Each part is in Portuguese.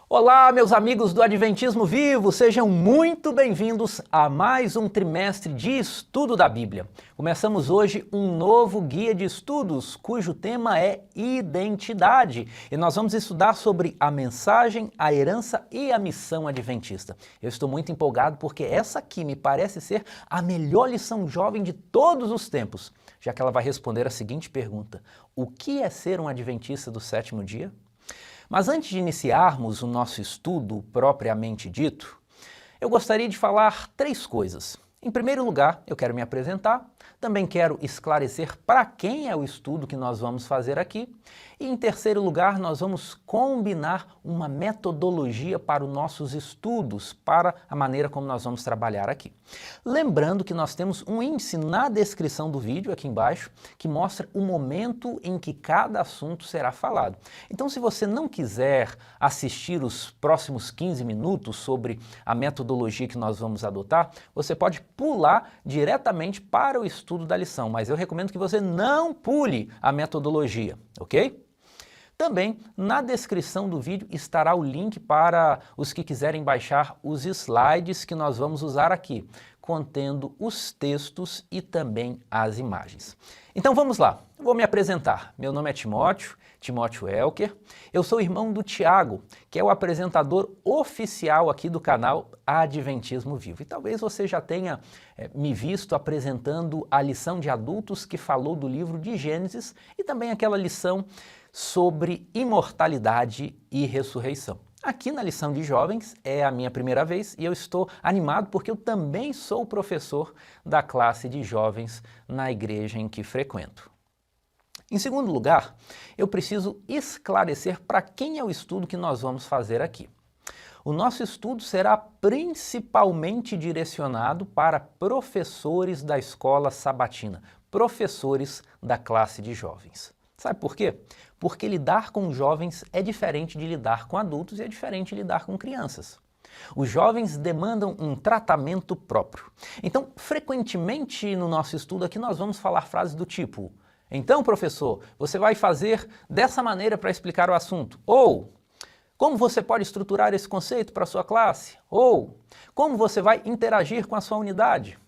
Olá, meus amigos do Adventismo Vivo, sejam muito bem-vindos a mais um trimestre de estudo da Bíblia. Começamos hoje um novo guia de estudos, cujo tema é identidade, e nós vamos estudar sobre a mensagem, a herança e a missão adventista. Eu estou muito empolgado porque essa aqui me parece ser a melhor lição jovem de todos os tempos, já que ela vai responder a seguinte pergunta: o que é ser um adventista do sétimo dia? Mas antes de iniciarmos o nosso estudo propriamente dito, eu gostaria de falar três coisas. Em primeiro lugar, eu quero me apresentar, também quero esclarecer para quem é o estudo que nós vamos fazer aqui, e em terceiro lugar, nós vamos combinar uma metodologia para os nossos estudos, para a maneira como nós vamos trabalhar aqui. Lembrando que nós temos um índice na descrição do vídeo, aqui embaixo, que mostra o momento em que cada assunto será falado. Então, se você não quiser assistir os próximos 15 minutos sobre a metodologia que nós vamos adotar, você pode pular diretamente para o estudo da lição, mas eu recomendo que você não pule a metodologia, ok? Também na descrição do vídeo estará o link para os que quiserem baixar os slides que nós vamos usar aqui, contendo os textos e também as imagens. Então vamos lá, vou me apresentar. Meu nome é Timóteo Elker, eu sou irmão do Tiago, que é o apresentador oficial aqui do canal Adventismo Vivo. E talvez você já tenha me visto apresentando a lição de adultos que falou do livro de Gênesis e também aquela lição sobre imortalidade e ressurreição. Aqui na lição de jovens é a minha primeira vez e eu estou animado porque eu também sou professor da classe de jovens na igreja em que frequento. Em segundo lugar, eu preciso esclarecer para quem é o estudo que nós vamos fazer aqui. O nosso estudo será principalmente direcionado para professores da escola sabatina, professores da classe de jovens. Sabe por quê? Porque lidar com jovens é diferente de lidar com adultos e é diferente de lidar com crianças. Os jovens demandam um tratamento próprio. Então, frequentemente no nosso estudo aqui nós vamos falar frases do tipo: então, professor, você vai fazer dessa maneira para explicar o assunto. Ou, como você pode estruturar esse conceito para a sua classe? Ou, como você vai interagir com a sua unidade?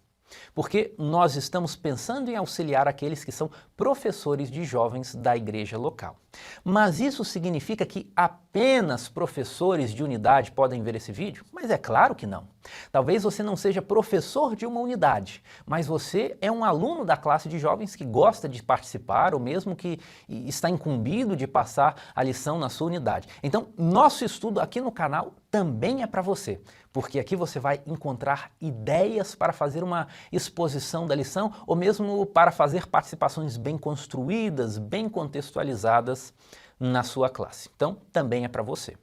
Porque nós estamos pensando em auxiliar aqueles que são professores de jovens da igreja local. Mas isso significa que apenas professores de unidade podem ver esse vídeo? Mas é claro que não. Talvez você não seja professor de uma unidade, mas você é um aluno da classe de jovens que gosta de participar ou mesmo que está incumbido de passar a lição na sua unidade. Então, nosso estudo aqui no canal também é para você, porque aqui você vai encontrar ideias para fazer uma exposição da lição ou mesmo para fazer participações bem construídas, bem contextualizadas na sua classe. Então, também é para você.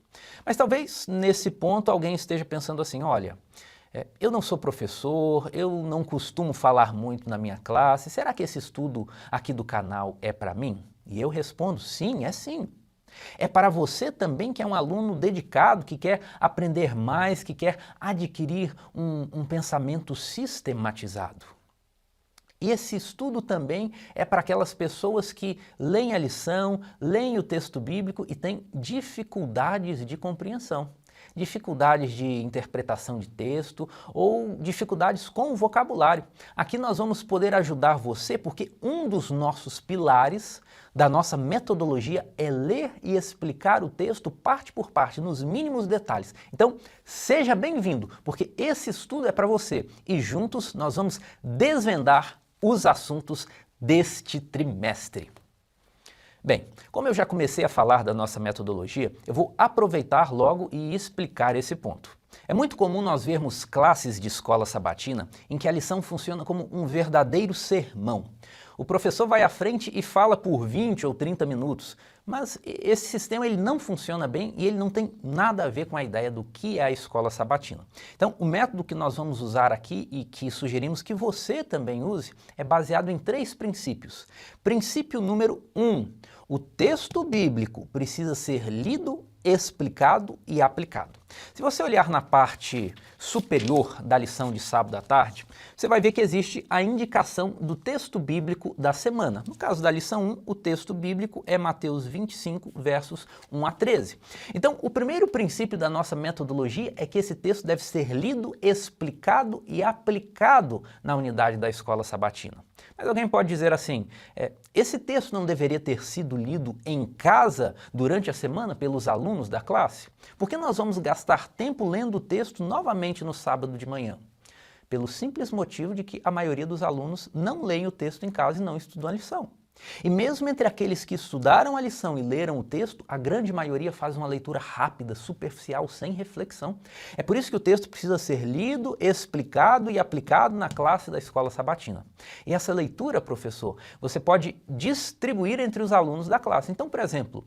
Mas talvez nesse ponto alguém esteja pensando assim: olha, eu não sou professor, eu não costumo falar muito na minha classe, será que esse estudo aqui do canal é para mim? E eu respondo: sim, é sim. É para você também que é um aluno dedicado, que quer aprender mais, que quer adquirir um pensamento sistematizado. E esse estudo também é para aquelas pessoas que leem a lição, leem o texto bíblico e têm dificuldades de compreensão, dificuldades de interpretação de texto ou dificuldades com o vocabulário. Aqui nós vamos poder ajudar você porque um dos nossos pilares da nossa metodologia é ler e explicar o texto parte por parte, nos mínimos detalhes. Então, seja bem-vindo, porque esse estudo é para você e juntos nós vamos desvendar os assuntos deste trimestre. Bem, como eu já comecei a falar da nossa metodologia, eu vou aproveitar logo e explicar esse ponto. É muito comum nós vermos classes de escola sabatina em que a lição funciona como um verdadeiro sermão. O professor vai à frente e fala por 20 ou 30 minutos, mas esse sistema ele não funciona bem e ele não tem nada a ver com a ideia do que é a escola sabatina. Então, o método que nós vamos usar aqui e que sugerimos que você também use é baseado em 3 princípios. Princípio número 1, o texto bíblico precisa ser lido, explicado e aplicado. Se você olhar na parte superior da lição de sábado à tarde, você vai ver que existe a indicação do texto bíblico da semana. No caso da lição 1, o texto bíblico é Mateus 25, versos 1 a 13. Então, o primeiro princípio da nossa metodologia é que esse texto deve ser lido, explicado e aplicado na unidade da escola sabatina. Mas alguém pode dizer assim, esse texto não deveria ter sido lido em casa durante a semana pelos alunos da classe? Por que nós vamos gastar tempo lendo o texto novamente no sábado de manhã? Pelo simples motivo de que a maioria dos alunos não leem o texto em casa e não estudam a lição. E mesmo entre aqueles que estudaram a lição e leram o texto, a grande maioria faz uma leitura rápida, superficial, sem reflexão. É por isso que o texto precisa ser lido, explicado e aplicado na classe da escola sabatina. E essa leitura, professor, você pode distribuir entre os alunos da classe. Então, por exemplo,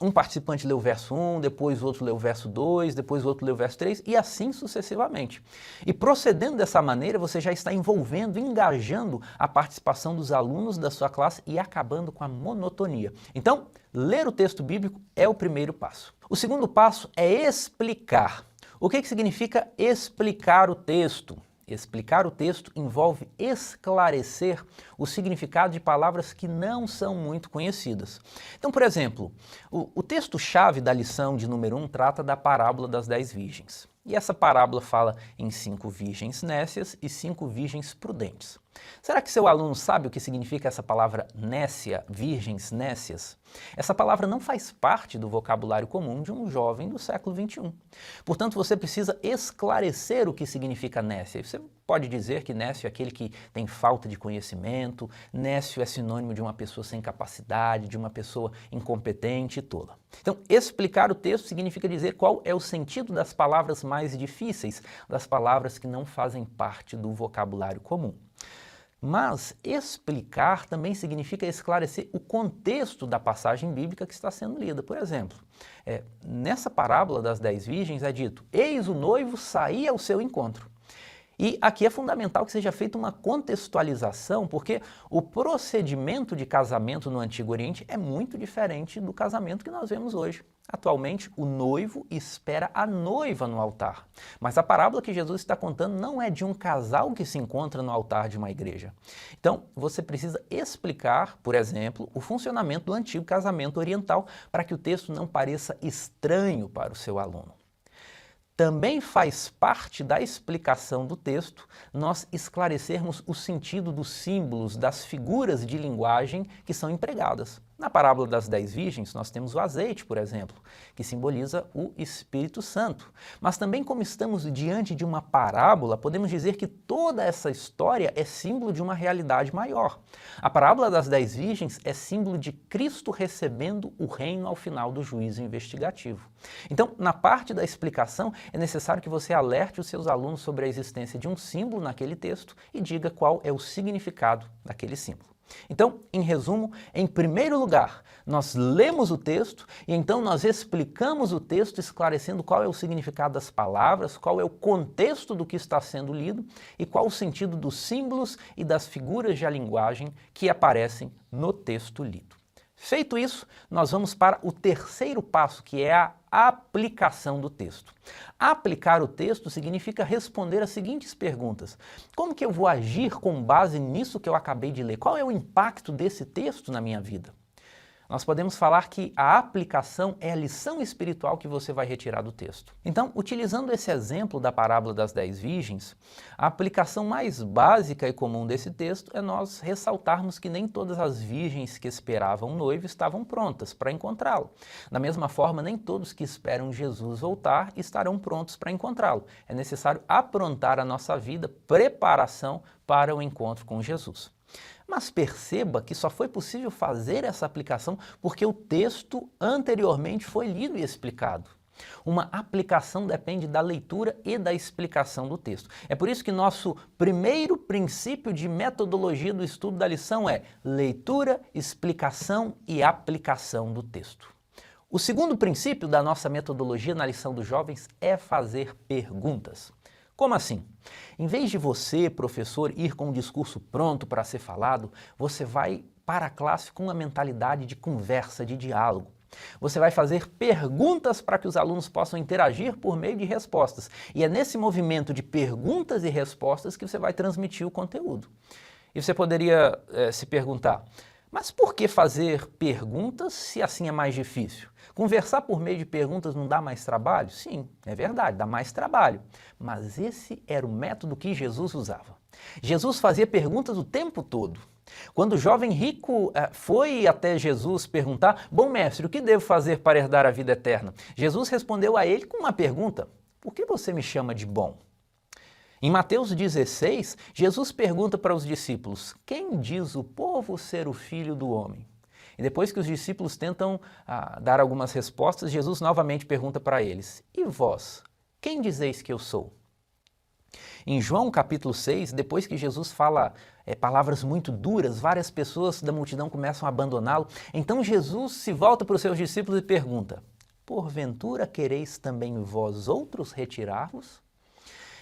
um participante lê o verso 1, depois o outro lê o verso 2, depois o outro lê o verso 3 e assim sucessivamente. E procedendo dessa maneira, você já está envolvendo, engajando a participação dos alunos da sua classe e acabando com a monotonia. Então, ler o texto bíblico é o primeiro passo. O segundo passo é explicar. O que significa explicar o texto? Explicar o texto envolve esclarecer o significado de palavras que não são muito conhecidas. Então, por exemplo, o texto-chave da lição de número 1 trata da parábola das 10 virgens. E essa parábola fala em 5 virgens nécias e 5 virgens prudentes. Será que seu aluno sabe o que significa essa palavra nécia, virgens nécias? Essa palavra não faz parte do vocabulário comum de um jovem do século XXI. Portanto, você precisa esclarecer o que significa nécia. Você pode dizer que nécio é aquele que tem falta de conhecimento, nécio é sinônimo de uma pessoa sem capacidade, de uma pessoa incompetente e tola. Então, explicar o texto significa dizer qual é o sentido das palavras mais difíceis, das palavras que não fazem parte do vocabulário comum. Mas explicar também significa esclarecer o contexto da passagem bíblica que está sendo lida. Por exemplo, nessa parábola das 10 virgens é dito, eis o noivo sair ao seu encontro. E aqui é fundamental que seja feita uma contextualização, porque o procedimento de casamento no Antigo Oriente é muito diferente do casamento que nós vemos hoje. Atualmente, o noivo espera a noiva no altar. Mas a parábola que Jesus está contando não é de um casal que se encontra no altar de uma igreja. Então, você precisa explicar, por exemplo, o funcionamento do antigo casamento oriental para que o texto não pareça estranho para o seu aluno. Também faz parte da explicação do texto nós esclarecermos o sentido dos símbolos, das figuras de linguagem que são empregadas. Na parábola das 10 virgens, nós temos o azeite, por exemplo, que simboliza o Espírito Santo. Mas também, como estamos diante de uma parábola, podemos dizer que toda essa história é símbolo de uma realidade maior. A parábola das 10 virgens é símbolo de Cristo recebendo o reino ao final do juízo investigativo. Então, na parte da explicação, é necessário que você alerte os seus alunos sobre a existência de um símbolo naquele texto e diga qual é o significado daquele símbolo. Então, em resumo, em primeiro lugar, nós lemos o texto e então nós explicamos o texto esclarecendo qual é o significado das palavras, qual é o contexto do que está sendo lido e qual o sentido dos símbolos e das figuras de linguagem que aparecem no texto lido. Feito isso, nós vamos para o terceiro passo, que é a aplicação do texto. Aplicar o texto significa responder as seguintes perguntas. Como que eu vou agir com base nisso que eu acabei de ler? Qual é o impacto desse texto na minha vida? Nós podemos falar que a aplicação é a lição espiritual que você vai retirar do texto. Então, utilizando esse exemplo da parábola das 10 virgens, a aplicação mais básica e comum desse texto é nós ressaltarmos que nem todas as virgens que esperavam o noivo estavam prontas para encontrá-lo. Da mesma forma, nem todos que esperam Jesus voltar estarão prontos para encontrá-lo. É necessário aprontar a nossa vida, preparação para o encontro com Jesus. Mas perceba que só foi possível fazer essa aplicação porque o texto anteriormente foi lido e explicado. Uma aplicação depende da leitura e da explicação do texto. É por isso que nosso primeiro princípio de metodologia do estudo da lição é leitura, explicação e aplicação do texto. O segundo princípio da nossa metodologia na lição dos jovens é fazer perguntas. Como assim? Em vez de você, professor, ir com um discurso pronto para ser falado, você vai para a classe com uma mentalidade de conversa, de diálogo. Você vai fazer perguntas para que os alunos possam interagir por meio de respostas. E é nesse movimento de perguntas e respostas que você vai transmitir o conteúdo. E você poderia se perguntar, mas por que fazer perguntas se assim é mais difícil? Conversar por meio de perguntas não dá mais trabalho? Sim, é verdade, dá mais trabalho. Mas esse era o método que Jesus usava. Jesus fazia perguntas o tempo todo. Quando o jovem rico foi até Jesus perguntar, bom mestre, o que devo fazer para herdar a vida eterna? Jesus respondeu a ele com uma pergunta, por que você me chama de bom? Em Mateus 16, Jesus pergunta para os discípulos, quem diz o povo ser o filho do homem? E depois que os discípulos tentam dar algumas respostas, Jesus novamente pergunta para eles, e vós, quem dizeis que eu sou? Em João capítulo 6, depois que Jesus fala palavras muito duras, várias pessoas da multidão começam a abandoná-lo. Então Jesus se volta para os seus discípulos e pergunta, porventura quereis também vós outros retirar-vos?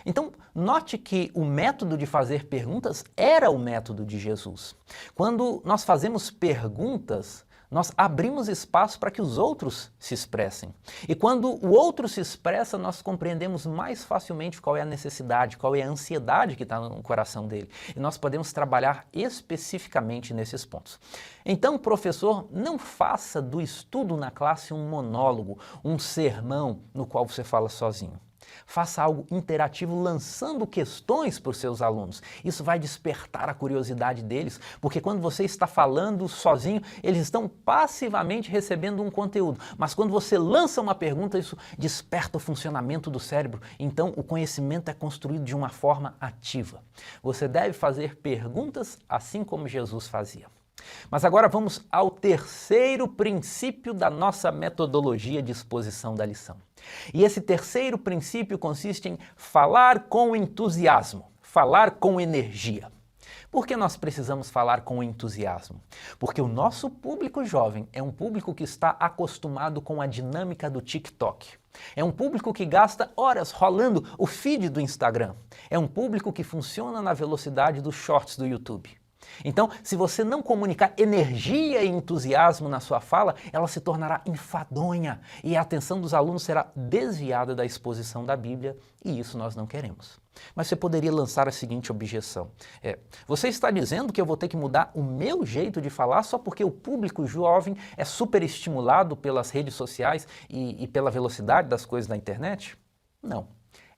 Então, note que o método de fazer perguntas era o método de Jesus. Quando nós fazemos perguntas, nós abrimos espaço para que os outros se expressem. E quando o outro se expressa, nós compreendemos mais facilmente qual é a necessidade, qual é a ansiedade que está no coração dele. E nós podemos trabalhar especificamente nesses pontos. Então, professor, não faça do estudo na classe um monólogo, um sermão no qual você fala sozinho. Faça algo interativo lançando questões para os seus alunos. Isso vai despertar a curiosidade deles, porque quando você está falando sozinho, eles estão passivamente recebendo um conteúdo. Mas quando você lança uma pergunta, isso desperta o funcionamento do cérebro. Então, o conhecimento é construído de uma forma ativa. Você deve fazer perguntas assim como Jesus fazia. Mas agora vamos ao terceiro princípio da nossa metodologia de exposição da lição. E esse terceiro princípio consiste em falar com entusiasmo, falar com energia. Por que nós precisamos falar com entusiasmo? Porque o nosso público jovem é um público que está acostumado com a dinâmica do TikTok. É um público que gasta horas rolando o feed do Instagram. É um público que funciona na velocidade dos shorts do YouTube. Então, se você não comunicar energia e entusiasmo na sua fala, ela se tornará enfadonha e a atenção dos alunos será desviada da exposição da Bíblia e isso nós não queremos. Mas você poderia lançar a seguinte objeção. Você está dizendo que eu vou ter que mudar o meu jeito de falar só porque o público jovem é superestimulado pelas redes sociais e pela velocidade das coisas na internet? Não.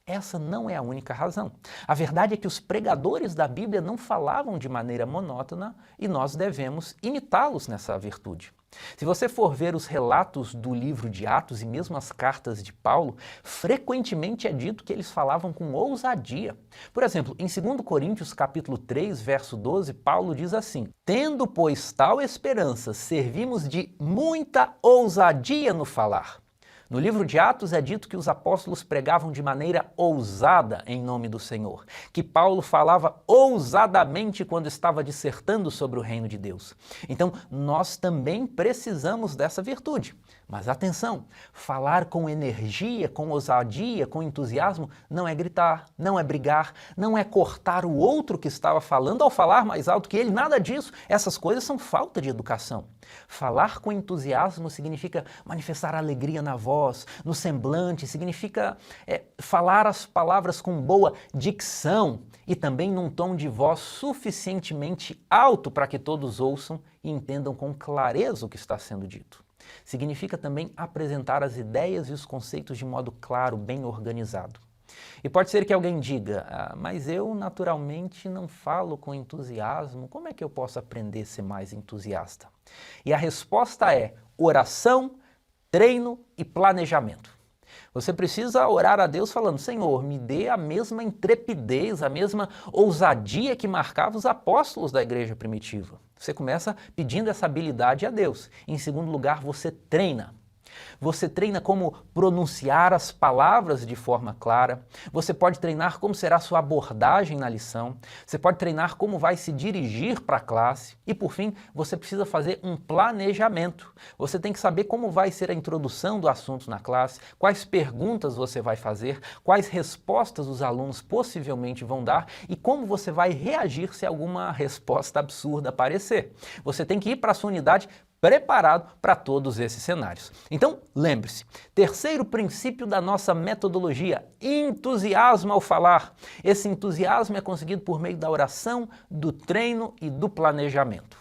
Essa não é a única razão. A verdade é que os pregadores da Bíblia não falavam de maneira monótona e nós devemos imitá-los nessa virtude. Se você for ver os relatos do livro de Atos e mesmo as cartas de Paulo, frequentemente é dito que eles falavam com ousadia. Por exemplo, em 2 Coríntios capítulo 3, verso 12, Paulo diz assim, tendo, pois, tal esperança, servimos de muita ousadia no falar. No livro de Atos é dito que os apóstolos pregavam de maneira ousada em nome do Senhor, que Paulo falava ousadamente quando estava dissertando sobre o reino de Deus. Então, nós também precisamos dessa virtude. Mas atenção, falar com energia, com ousadia, com entusiasmo, não é gritar, não é brigar, não é cortar o outro que estava falando ao falar mais alto que ele, nada disso. Essas coisas são falta de educação. Falar com entusiasmo significa manifestar alegria na voz, no semblante, significa falar as palavras com boa dicção e também num tom de voz suficientemente alto para que todos ouçam e entendam com clareza o que está sendo dito. Significa também apresentar as ideias e os conceitos de modo claro, bem organizado. E pode ser que alguém diga, mas eu naturalmente não falo com entusiasmo, como é que eu posso aprender a ser mais entusiasta? E a resposta é oração, treino e planejamento. Você precisa orar a Deus falando, Senhor, me dê a mesma intrepidez, a mesma ousadia que marcava os apóstolos da igreja primitiva. Você começa pedindo essa habilidade a Deus. Em segundo lugar, você treina. Você treina como pronunciar as palavras de forma clara. Você pode treinar como será a sua abordagem na lição. Você pode treinar como vai se dirigir para a classe. E, por fim, você precisa fazer um planejamento. Você tem que saber como vai ser a introdução do assunto na classe, quais perguntas você vai fazer, quais respostas os alunos possivelmente vão dar e como você vai reagir se alguma resposta absurda aparecer. Você tem que ir para a sua unidade preparado para todos esses cenários. Então, lembre-se, terceiro princípio da nossa metodologia, entusiasmo ao falar. Esse entusiasmo é conseguido por meio da oração, do treino e do planejamento.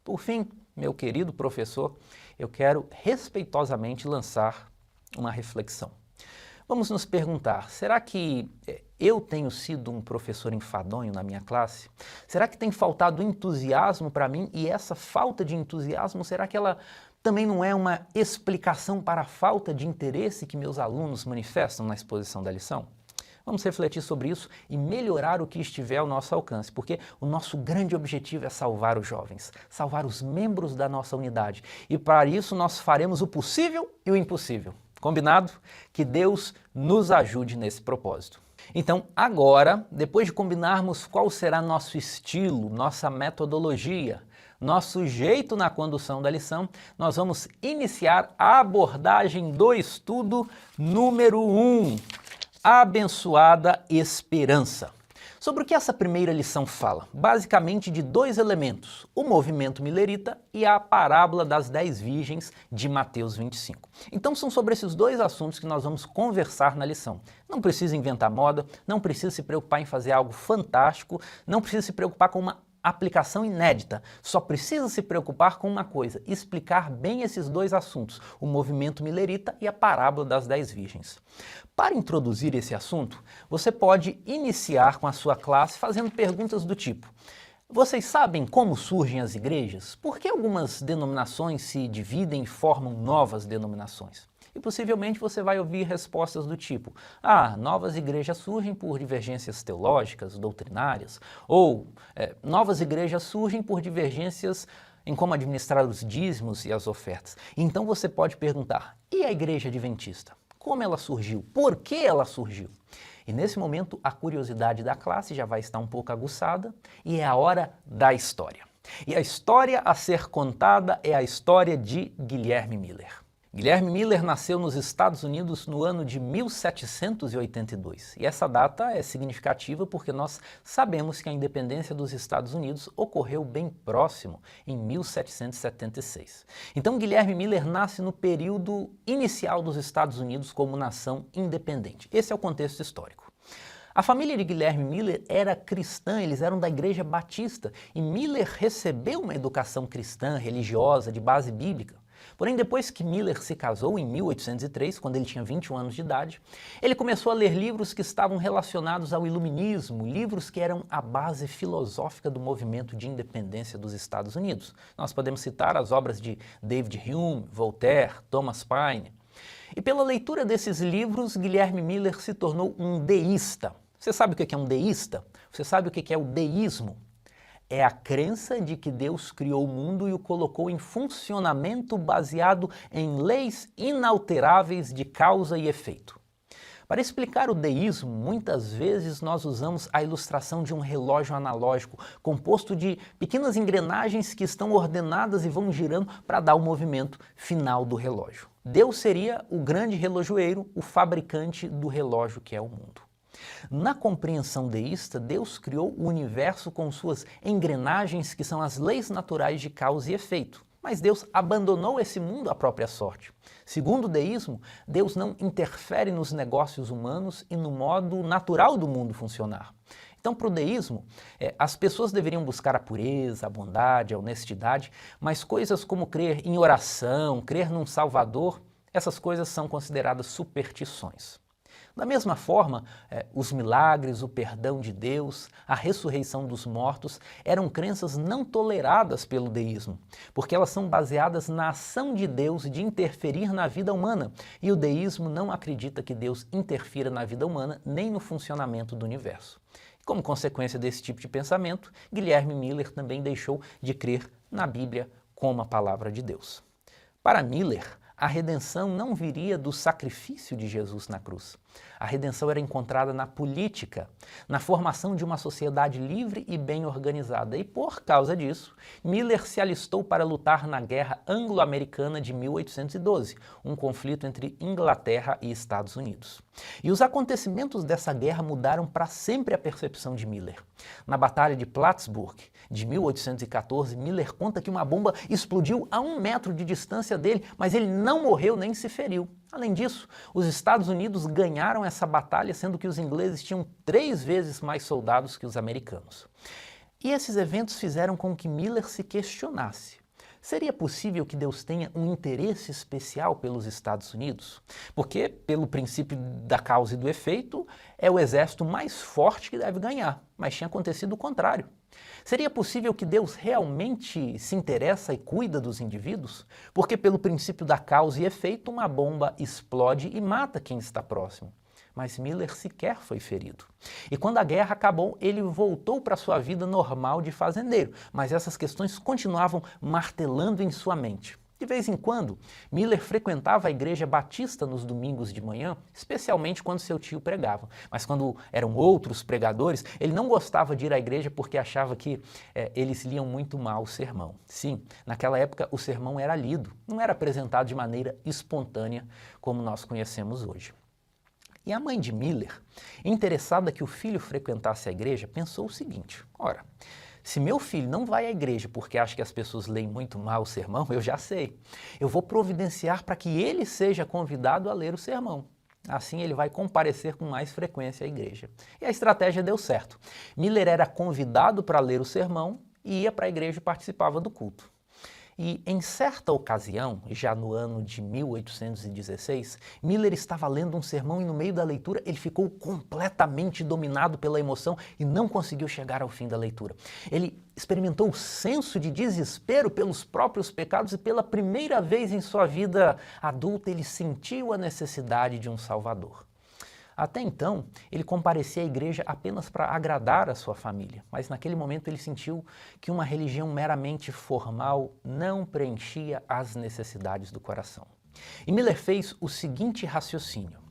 Por fim, meu querido professor, eu quero respeitosamente lançar uma reflexão. Vamos nos perguntar, será que eu tenho sido um professor enfadonho na minha classe? Será que tem faltado entusiasmo para mim? E essa falta de entusiasmo, será que ela também não é uma explicação para a falta de interesse que meus alunos manifestam na exposição da lição? Vamos refletir sobre isso e melhorar o que estiver ao nosso alcance, porque o nosso grande objetivo é salvar os jovens, salvar os membros da nossa unidade. E para isso nós faremos o possível e o impossível. Combinado? Que Deus nos ajude nesse propósito. Então, agora, depois de combinarmos qual será nosso estilo, nossa metodologia, nosso jeito na condução da lição, nós vamos iniciar a abordagem do estudo número 1, Abençoada Esperança. Sobre o que essa primeira lição fala? Basicamente de dois elementos, o movimento milerita e a parábola das 10 virgens de Mateus 25. Então são sobre esses dois assuntos que nós vamos conversar na lição. Não precisa inventar moda, não precisa se preocupar em fazer algo fantástico, não precisa se preocupar com uma aplicação inédita, só precisa se preocupar com uma coisa, explicar bem esses dois assuntos, o movimento milerita e a parábola das 10 virgens. Para introduzir esse assunto, você pode iniciar com a sua classe fazendo perguntas do tipo: vocês sabem como surgem as igrejas? Por que algumas denominações se dividem e formam novas denominações? E possivelmente você vai ouvir respostas do tipo: novas igrejas surgem por divergências teológicas, doutrinárias, ou novas igrejas surgem por divergências em como administrar os dízimos e as ofertas. Então você pode perguntar: e a igreja adventista? Como ela surgiu? Por que ela surgiu? E nesse momento a curiosidade da classe já vai estar um pouco aguçada e é a hora da história. E a história a ser contada é a história de Guilherme Miller. Guilherme Miller nasceu nos Estados Unidos no ano de 1782. E essa data é significativa porque nós sabemos que a independência dos Estados Unidos ocorreu bem próximo, em 1776. Então Guilherme Miller nasce no período inicial dos Estados Unidos como nação independente. Esse é o contexto histórico. A família de Guilherme Miller era cristã, eles eram da Igreja Batista, e Miller recebeu uma educação cristã, religiosa, de base bíblica. Porém, depois que Miller se casou, em 1803, quando ele tinha 21 anos de idade, ele começou a ler livros que estavam relacionados ao iluminismo, livros que eram a base filosófica do movimento de independência dos Estados Unidos. Nós podemos citar as obras de David Hume, Voltaire, Thomas Paine. E pela leitura desses livros, Guilherme Miller se tornou um deísta. Você sabe o que é um deísta? Você sabe o que é o deísmo? É a crença de que Deus criou o mundo e o colocou em funcionamento baseado em leis inalteráveis de causa e efeito. Para explicar o deísmo, muitas vezes nós usamos a ilustração de um relógio analógico, composto de pequenas engrenagens que estão ordenadas e vão girando para dar o movimento final do relógio. Deus seria o grande relojoeiro, o fabricante do relógio que é o mundo. Na compreensão deísta, Deus criou o universo com suas engrenagens, que são as leis naturais de causa e efeito. Mas Deus abandonou esse mundo à própria sorte. Segundo o deísmo, Deus não interfere nos negócios humanos e no modo natural do mundo funcionar. Então, para o deísmo, as pessoas deveriam buscar a pureza, a bondade, a honestidade, mas coisas como crer em oração, crer num Salvador, essas coisas são consideradas superstições. Da mesma forma, os milagres, o perdão de Deus, a ressurreição dos mortos eram crenças não toleradas pelo deísmo, porque elas são baseadas na ação de Deus de interferir na vida humana, e o deísmo não acredita que Deus interfira na vida humana nem no funcionamento do universo. Como consequência desse tipo de pensamento, Guilherme Miller também deixou de crer na Bíblia como a palavra de Deus. Para Miller, a redenção não viria do sacrifício de Jesus na cruz. A redenção era encontrada na política, na formação de uma sociedade livre e bem organizada. E por causa disso, Miller se alistou para lutar na Guerra Anglo-Americana de 1812, um conflito entre Inglaterra e Estados Unidos. E os acontecimentos dessa guerra mudaram para sempre a percepção de Miller. Na Batalha de Plattsburgh, de 1814, Miller conta que uma bomba explodiu a 1 metro de distância dele, mas ele não morreu nem se feriu. Além disso, os Estados Unidos ganharam essa batalha, sendo que os ingleses tinham 3 vezes mais soldados que os americanos. E esses eventos fizeram com que Miller se questionasse: seria possível que Deus tenha um interesse especial pelos Estados Unidos? Porque, pelo princípio da causa e do efeito, é o exército mais forte que deve ganhar, mas tinha acontecido o contrário. Seria possível que Deus realmente se interessa e cuida dos indivíduos? Porque, pelo princípio da causa e efeito, uma bomba explode e mata quem está próximo. Mas Miller sequer foi ferido. E quando a guerra acabou, ele voltou para sua vida normal de fazendeiro, mas essas questões continuavam martelando em sua mente. De vez em quando, Miller frequentava a igreja batista nos domingos de manhã, especialmente quando seu tio pregava. Mas quando eram outros pregadores, ele não gostava de ir à igreja porque achava que eles liam muito mal o sermão. Sim, naquela época o sermão era lido, não era apresentado de maneira espontânea como nós conhecemos hoje. E a mãe de Miller, interessada que o filho frequentasse a igreja, pensou o seguinte: ora, se meu filho não vai à igreja porque acha que as pessoas leem muito mal o sermão, eu já sei. Eu vou providenciar para que ele seja convidado a ler o sermão. Assim ele vai comparecer com mais frequência à igreja. E a estratégia deu certo. Miller era convidado para ler o sermão e ia para a igreja e participava do culto. E em certa ocasião, já no ano de 1816, Miller estava lendo um sermão e no meio da leitura ele ficou completamente dominado pela emoção e não conseguiu chegar ao fim da leitura. Ele experimentou o senso de desespero pelos próprios pecados e pela primeira vez em sua vida adulta ele sentiu a necessidade de um Salvador. Até então, ele comparecia à igreja apenas para agradar a sua família, mas naquele momento ele sentiu que uma religião meramente formal não preenchia as necessidades do coração. E Miller fez o seguinte raciocínio: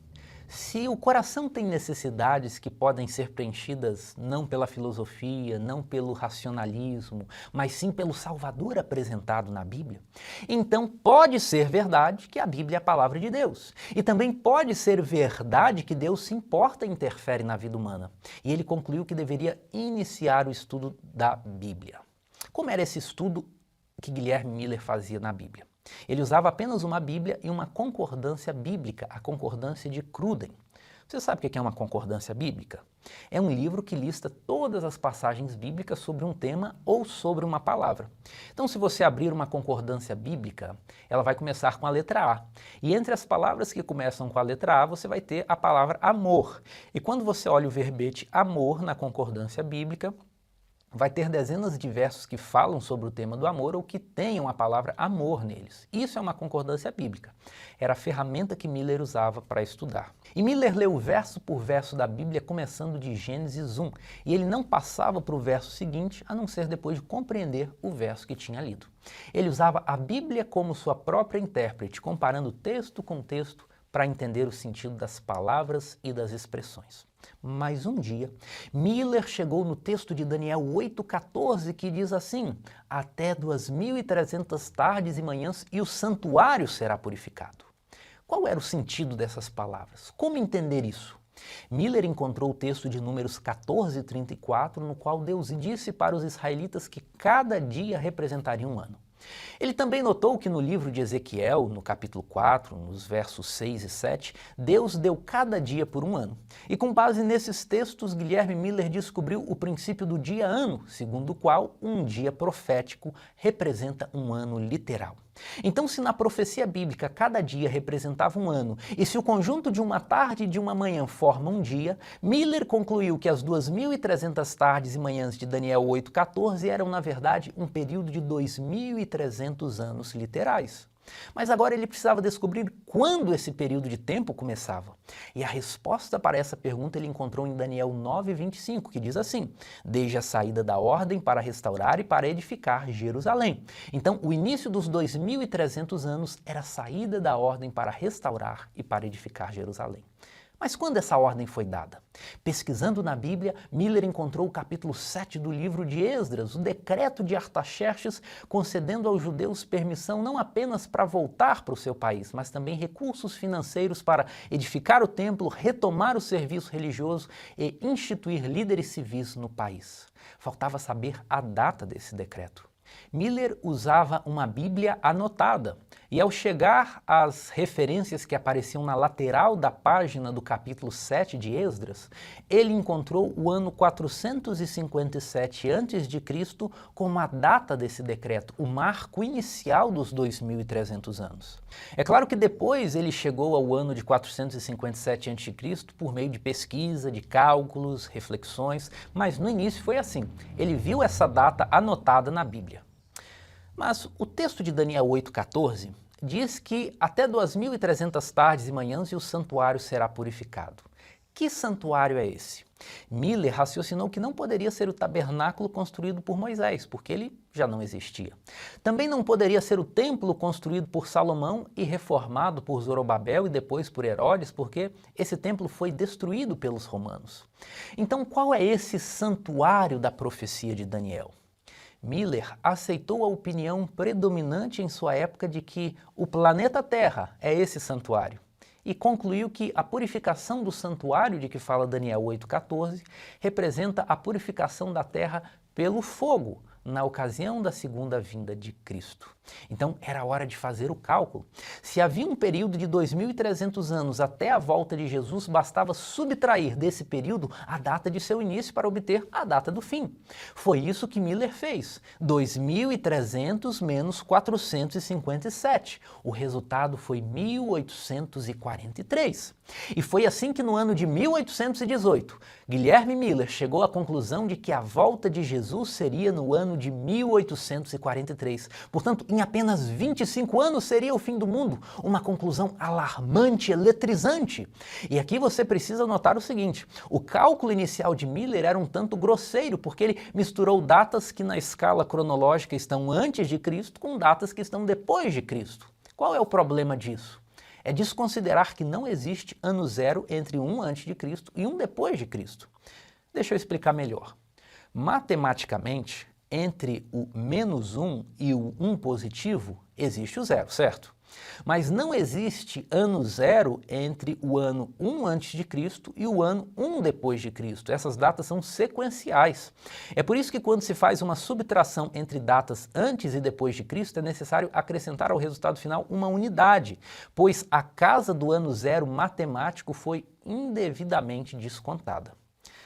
se o coração tem necessidades que podem ser preenchidas não pela filosofia, não pelo racionalismo, mas sim pelo Salvador apresentado na Bíblia, então pode ser verdade que a Bíblia é a palavra de Deus. E também pode ser verdade que Deus se importa e interfere na vida humana. E ele concluiu que deveria iniciar o estudo da Bíblia. Como era esse estudo que Guilherme Miller fazia na Bíblia? Ele usava apenas uma Bíblia e uma concordância bíblica, a concordância de Cruden. Você sabe o que é uma concordância bíblica? É um livro que lista todas as passagens bíblicas sobre um tema ou sobre uma palavra. Então, se você abrir uma concordância bíblica, ela vai começar com a letra A. E entre as palavras que começam com a letra A, você vai ter a palavra amor. E quando você olha o verbete amor na concordância bíblica, vai ter dezenas de versos que falam sobre o tema do amor ou que tenham a palavra amor neles. Isso é uma concordância bíblica. Era a ferramenta que Miller usava para estudar. E Miller leu verso por verso da Bíblia começando de Gênesis 1, e ele não passava para o verso seguinte a não ser depois de compreender o verso que tinha lido. Ele usava a Bíblia como sua própria intérprete, comparando texto com texto para entender o sentido das palavras e das expressões. Mas um dia, Miller chegou no texto de Daniel 8,14, que diz assim: até 2.300 tardes e manhãs e o santuário será purificado. Qual era o sentido dessas palavras? Como entender isso? Miller encontrou o texto de Números 14:34, no qual Deus disse para os israelitas que cada dia representaria um ano. Ele também notou que no livro de Ezequiel, no capítulo 4, nos versos 6 e 7, Deus deu cada dia por um ano. E com base nesses textos, Guilherme Miller descobriu o princípio do dia-ano, segundo o qual um dia profético representa um ano literal. Então, se na profecia bíblica cada dia representava um ano, e se o conjunto de uma tarde e de uma manhã forma um dia, Miller concluiu que as 2.300 tardes e manhãs de Daniel 8,14 eram, na verdade, um período de 2.300 anos literais. Mas agora ele precisava descobrir quando esse período de tempo começava. E a resposta para essa pergunta ele encontrou em Daniel 9:25, que diz assim: desde a saída da ordem para restaurar e para edificar Jerusalém. Então, o início dos 2300 anos era a saída da ordem para restaurar e para edificar Jerusalém. Mas quando essa ordem foi dada? Pesquisando na Bíblia, Miller encontrou o capítulo 7 do livro de Esdras, o decreto de Artaxerxes, concedendo aos judeus permissão não apenas para voltar para o seu país, mas também recursos financeiros para edificar o templo, retomar o serviço religioso e instituir líderes civis no país. Faltava saber a data desse decreto. Miller usava uma Bíblia anotada, e ao chegar às referências que apareciam na lateral da página do capítulo 7 de Esdras, ele encontrou o ano 457 a.C. como a data desse decreto, o marco inicial dos 2300 anos. É claro que depois ele chegou ao ano de 457 a.C. por meio de pesquisa, de cálculos, reflexões, mas no início foi assim, ele viu essa data anotada na Bíblia. Mas o texto de Daniel 8,14 diz que até 2.300 tardes e manhãs e o santuário será purificado. Que santuário é esse? Miller raciocinou que não poderia ser o tabernáculo construído por Moisés, porque ele já não existia. Também não poderia ser o templo construído por Salomão e reformado por Zorobabel e depois por Herodes, porque esse templo foi destruído pelos romanos. Então, qual é esse santuário da profecia de Daniel? Miller aceitou a opinião predominante em sua época de que o planeta Terra é esse santuário e concluiu que a purificação do santuário de que fala Daniel 8,14 representa a purificação da Terra pelo fogo, na ocasião da segunda vinda de Cristo. Então era hora de fazer o cálculo. Se havia um período de 2.300 anos até a volta de Jesus, bastava subtrair desse período a data de seu início para obter a data do fim. Foi isso que Miller fez. 2.300 menos 457. O resultado foi 1843. E foi assim que no ano de 1818, Guilherme Miller chegou à conclusão de que a volta de Jesus seria no ano de 1843. Portanto, em apenas 25 anos seria o fim do mundo. Uma conclusão alarmante, eletrizante. E aqui você precisa notar o seguinte: o cálculo inicial de Miller era um tanto grosseiro, porque ele misturou datas que na escala cronológica estão antes de Cristo com datas que estão depois de Cristo. Qual é o problema disso? É desconsiderar que não existe ano zero entre um antes de Cristo e um depois de Cristo. Deixa eu explicar melhor. Matematicamente, entre o -1 e o 1 positivo, existe o zero, certo? Mas não existe ano zero entre o ano 1 antes de Cristo e o ano 1 depois de Cristo. Essas datas são sequenciais. É por isso que quando se faz uma subtração entre datas antes e depois de Cristo, é necessário acrescentar ao resultado final uma unidade, pois a casa do ano zero matemático foi indevidamente descontada.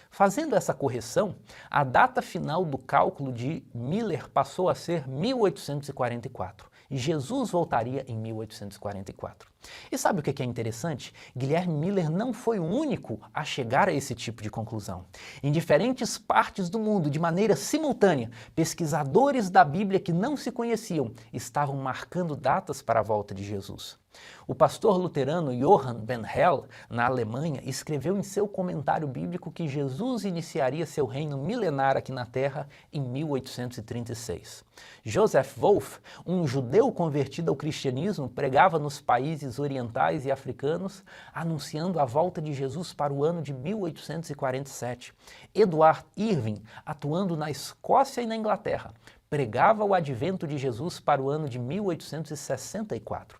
Fazendo essa correção, a data final do cálculo de Miller passou a ser 1844. E Jesus voltaria em 1844. E sabe o que é interessante? Guilherme Miller não foi o único a chegar a esse tipo de conclusão. Em diferentes partes do mundo, de maneira simultânea, pesquisadores da Bíblia que não se conheciam estavam marcando datas para a volta de Jesus. O pastor luterano Johann Ben Hell, na Alemanha, escreveu em seu comentário bíblico que Jesus iniciaria seu reino milenar aqui na Terra em 1836. Joseph Wolff, um judeu convertido ao cristianismo, pregava nos países orientais e africanos, anunciando a volta de Jesus para o ano de 1847. Edward Irving, atuando na Escócia e na Inglaterra, pregava o advento de Jesus para o ano de 1864.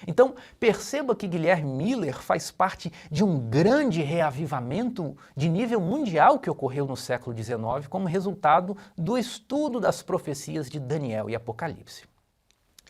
Então, perceba que Guilherme Miller faz parte de um grande reavivamento de nível mundial que ocorreu no século XIX como resultado do estudo das profecias de Daniel e Apocalipse.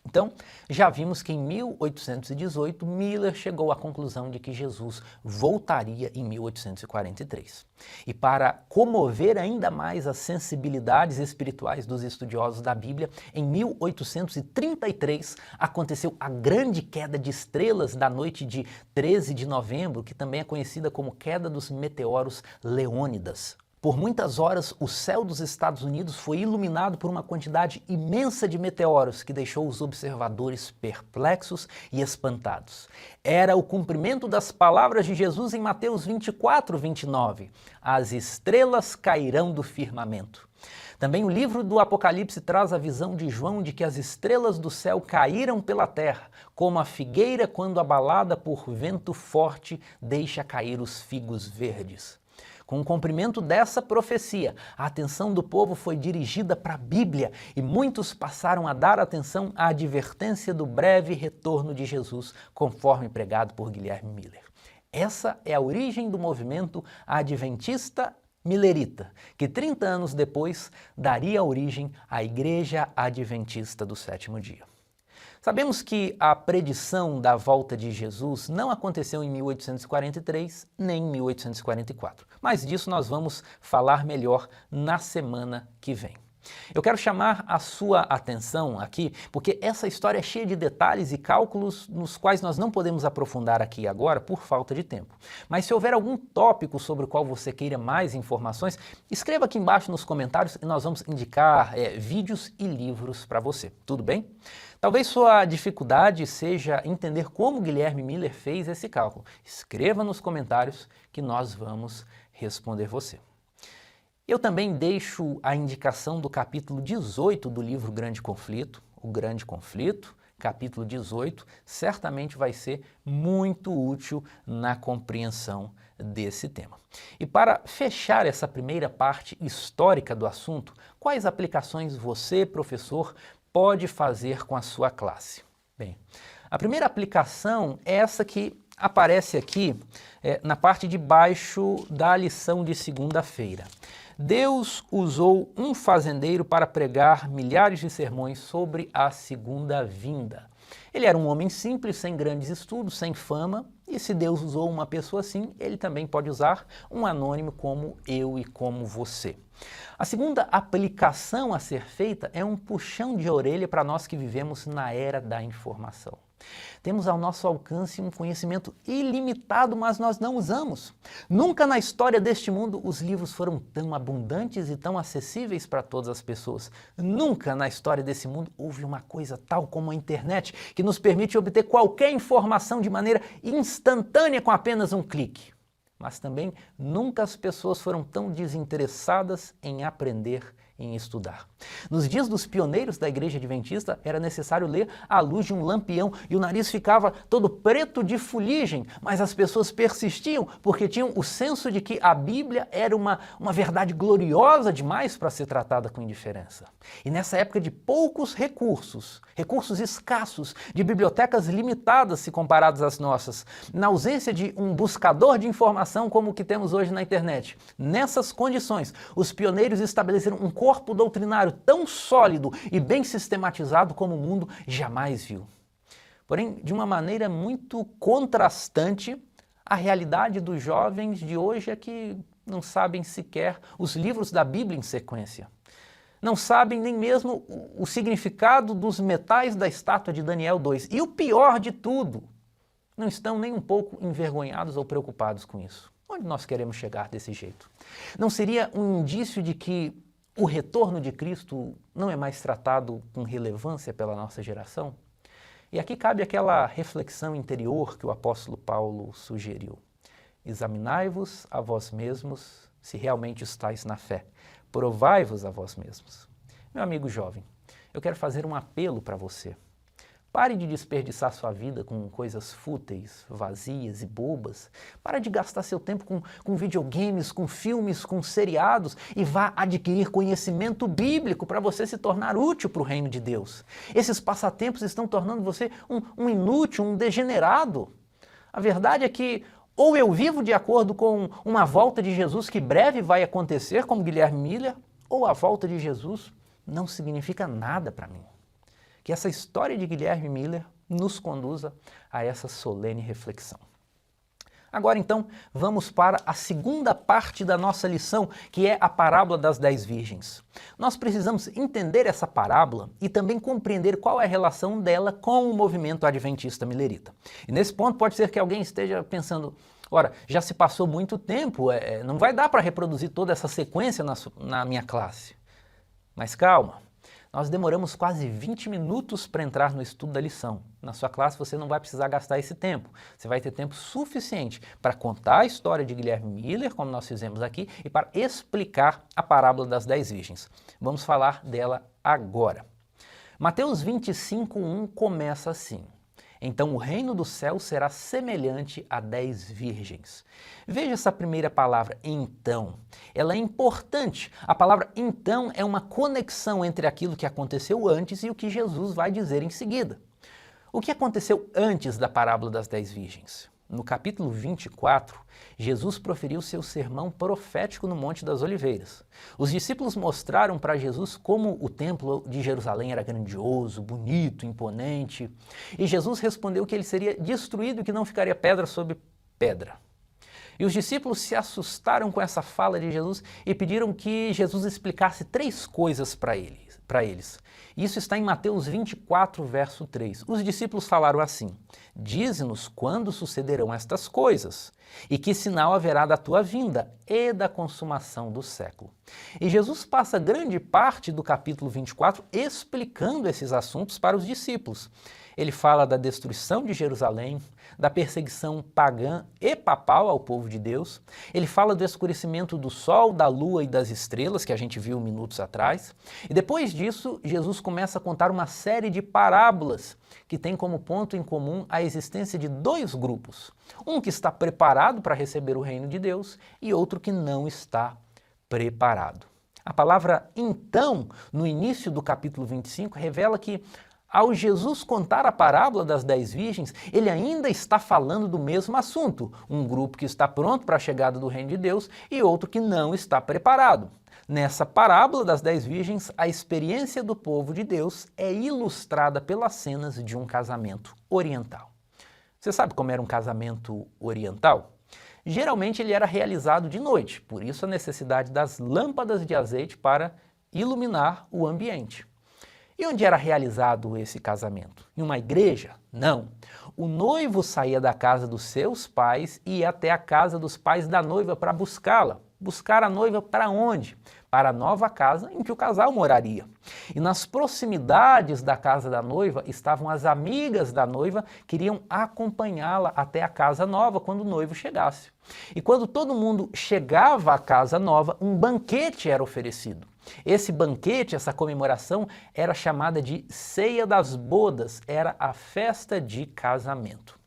Então, já vimos que em 1818, Miller chegou à conclusão de que Jesus voltaria em 1843. E para comover ainda mais as sensibilidades espirituais dos estudiosos da Bíblia, em 1833 aconteceu a grande queda de estrelas da noite de 13 de novembro, que também é conhecida como queda dos meteoros Leônidas. Por muitas horas, o céu dos Estados Unidos foi iluminado por uma quantidade imensa de meteoros que deixou os observadores perplexos e espantados. Era o cumprimento das palavras de Jesus em Mateus 24, 29. As estrelas cairão do firmamento. Também o livro do Apocalipse traz a visão de João de que as estrelas do céu caíram pela terra, como a figueira quando abalada por vento forte deixa cair os figos verdes. Com o cumprimento dessa profecia, a atenção do povo foi dirigida para a Bíblia e muitos passaram a dar atenção à advertência do breve retorno de Jesus, conforme pregado por Guilherme Miller. Essa é a origem do movimento adventista Millerita, que 30 anos depois daria origem à Igreja Adventista do Sétimo Dia. Sabemos que a predição da volta de Jesus não aconteceu em 1843 nem em 1844, mas disso nós vamos falar melhor na semana que vem. Eu quero chamar a sua atenção aqui, porque essa história é cheia de detalhes e cálculos nos quais nós não podemos aprofundar aqui agora por falta de tempo. Mas se houver algum tópico sobre o qual você queira mais informações, escreva aqui embaixo nos comentários e nós vamos indicar vídeos e livros para você. Tudo bem? Talvez sua dificuldade seja entender como Guilherme Miller fez esse cálculo. Escreva nos comentários que nós vamos responder você. Eu também deixo a indicação do capítulo 18 do livro Grande Conflito, o Grande Conflito, capítulo 18, certamente vai ser muito útil na compreensão desse tema. E para fechar essa primeira parte histórica do assunto, quais aplicações você, professor, pode fazer com a sua classe? Bem, a primeira aplicação é essa que aparece aqui na parte de baixo da lição de segunda-feira. Deus usou um fazendeiro para pregar milhares de sermões sobre a segunda vinda. Ele era um homem simples, sem grandes estudos, sem fama, e se Deus usou uma pessoa assim, ele também pode usar um anônimo como eu e como você. A segunda aplicação a ser feita é um puxão de orelha para nós que vivemos na era da informação. Temos ao nosso alcance um conhecimento ilimitado, mas nós não usamos. Nunca na história deste mundo os livros foram tão abundantes e tão acessíveis para todas as pessoas. Nunca na história desse mundo houve uma coisa tal como a internet, que nos permite obter qualquer informação de maneira instantânea com apenas um clique. Mas também nunca as pessoas foram tão desinteressadas em aprender, em estudar. Nos dias dos pioneiros da Igreja Adventista, era necessário ler à luz de um lampião e o nariz ficava todo preto de fuligem, mas as pessoas persistiam porque tinham o senso de que a Bíblia era uma verdade gloriosa demais para ser tratada com indiferença. E nessa época de poucos recursos escassos, de bibliotecas limitadas se comparadas às nossas, na ausência de um buscador de informação como o que temos hoje na internet, nessas condições, os pioneiros estabeleceram um corpo doutrinário tão sólido e bem sistematizado como o mundo jamais viu. Porém, de uma maneira muito contrastante, a realidade dos jovens de hoje é que não sabem sequer os livros da Bíblia em sequência. Não sabem nem mesmo o significado dos metais da estátua de Daniel 2. E o pior de tudo, não estão nem um pouco envergonhados ou preocupados com isso. Onde nós queremos chegar desse jeito? Não seria um indício de que o retorno de Cristo não é mais tratado com relevância pela nossa geração? E aqui cabe aquela reflexão interior que o apóstolo Paulo sugeriu. Examinai-vos a vós mesmos se realmente estáis na fé. Provai-vos a vós mesmos. Meu amigo jovem, eu quero fazer um apelo para você. Pare de desperdiçar sua vida com coisas fúteis, vazias e bobas. Pare de gastar seu tempo com videogames, com filmes, com seriados e vá adquirir conhecimento bíblico para você se tornar útil para o reino de Deus. Esses passatempos estão tornando você um inútil, um degenerado. A verdade é que ou eu vivo de acordo com uma volta de Jesus que breve vai acontecer, como Guilherme Miller, ou a volta de Jesus não significa nada para mim. Que essa história de Guilherme Miller nos conduza a essa solene reflexão. Agora então, vamos para a segunda parte da nossa lição, que é a parábola das 10 virgens. Nós precisamos entender essa parábola e também compreender qual é a relação dela com o movimento adventista millerita. E nesse ponto pode ser que alguém esteja pensando, Ora, já se passou muito tempo, não vai dar para reproduzir toda essa sequência na minha classe. Mas calma, nós demoramos quase 20 minutos para entrar no estudo da lição. Na sua classe você não vai precisar gastar esse tempo. Você vai ter tempo suficiente para contar a história de Guilherme Miller, como nós fizemos aqui, e para explicar a parábola das 10 virgens. Vamos falar dela agora. Mateus 25:1 começa assim: então o reino do céu será semelhante a 10 virgens. Veja essa primeira palavra, então. Ela é importante. A palavra então é uma conexão entre aquilo que aconteceu antes e o que Jesus vai dizer em seguida. O que aconteceu antes da parábola das 10 virgens? No capítulo 24, Jesus proferiu seu sermão profético no Monte das Oliveiras. Os discípulos mostraram para Jesus como o templo de Jerusalém era grandioso, bonito, imponente. E Jesus respondeu que ele seria destruído e que não ficaria pedra sobre pedra. E os discípulos se assustaram com essa fala de Jesus e pediram que Jesus explicasse 3 coisas para eles. Isso está em Mateus 24, verso 3. Os discípulos falaram assim: dize-nos quando sucederão estas coisas, e que sinal haverá da tua vinda e da consumação do século. E Jesus passa grande parte do capítulo 24 explicando esses assuntos para os discípulos. Ele fala da destruição de Jerusalém, da perseguição pagã e papal ao povo de Deus. Ele fala do escurecimento do sol, da lua e das estrelas, que a gente viu minutos atrás. E depois disso, Jesus começa a contar uma série de parábolas que tem como ponto em comum a existência de 2 grupos. Um que está preparado para receber o reino de Deus e outro que não está preparado. A palavra então, no início do capítulo 25, revela que ao Jesus contar a parábola das 10 virgens, ele ainda está falando do mesmo assunto. Um grupo que está pronto para a chegada do reino de Deus e outro que não está preparado. Nessa parábola das 10 virgens, a experiência do povo de Deus é ilustrada pelas cenas de um casamento oriental. Você sabe como era um casamento oriental? Geralmente ele era realizado de noite, por isso a necessidade das lâmpadas de azeite para iluminar o ambiente. E onde era realizado esse casamento? Em uma igreja? Não. O noivo saía da casa dos seus pais e ia até a casa dos pais da noiva para buscá-la. Buscar a noiva para onde? Para a nova casa em que o casal moraria. E nas proximidades da casa da noiva estavam as amigas da noiva que iriam acompanhá-la até a casa nova quando o noivo chegasse. E quando todo mundo chegava à casa nova, um banquete era oferecido. Esse banquete, essa comemoração, era chamada de Ceia das Bodas, era a festa de casamento.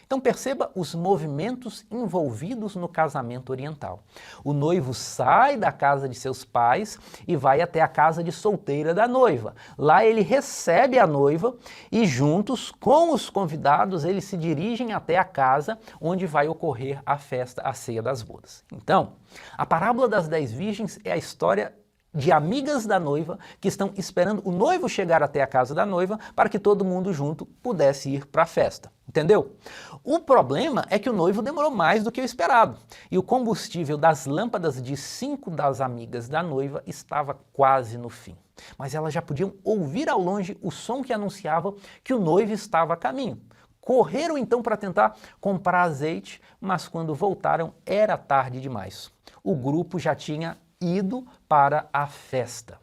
Então perceba os movimentos envolvidos no casamento oriental. O noivo sai da casa de seus pais e vai até a casa de solteira da noiva. Lá ele recebe a noiva e juntos com os convidados eles se dirigem até a casa onde vai ocorrer a festa, a Ceia das Bodas. Então, a parábola das 10 virgens é a história de amigas da noiva que estão esperando o noivo chegar até a casa da noiva para que todo mundo junto pudesse ir para a festa. Entendeu? O problema é que o noivo demorou mais do que o esperado e o combustível das lâmpadas de 5 das amigas da noiva estava quase no fim. Mas elas já podiam ouvir ao longe o som que anunciava que o noivo estava a caminho. Correram então para tentar comprar azeite, mas quando voltaram era tarde demais. O grupo já tinha ido para a festa.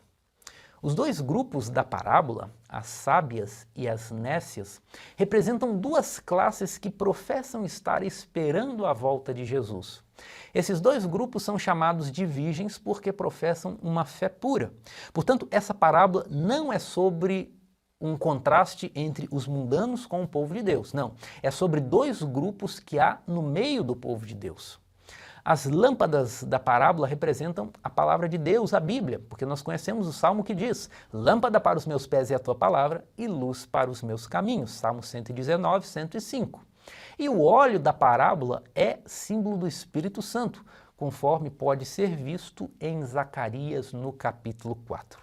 Os 2 grupos da parábola, as sábias e as nécias, representam 2 classes que professam estar esperando a volta de Jesus. Esses 2 grupos são chamados de virgens porque professam uma fé pura. Portanto, essa parábola não é sobre um contraste entre os mundanos com o povo de Deus, não. É sobre 2 grupos que há no meio do povo de Deus. As lâmpadas da parábola representam a palavra de Deus, a Bíblia, porque nós conhecemos o Salmo que diz: lâmpada para os meus pés é a tua palavra e luz para os meus caminhos. Salmo 119, 105. E o óleo da parábola é símbolo do Espírito Santo, conforme pode ser visto em Zacarias no capítulo 4.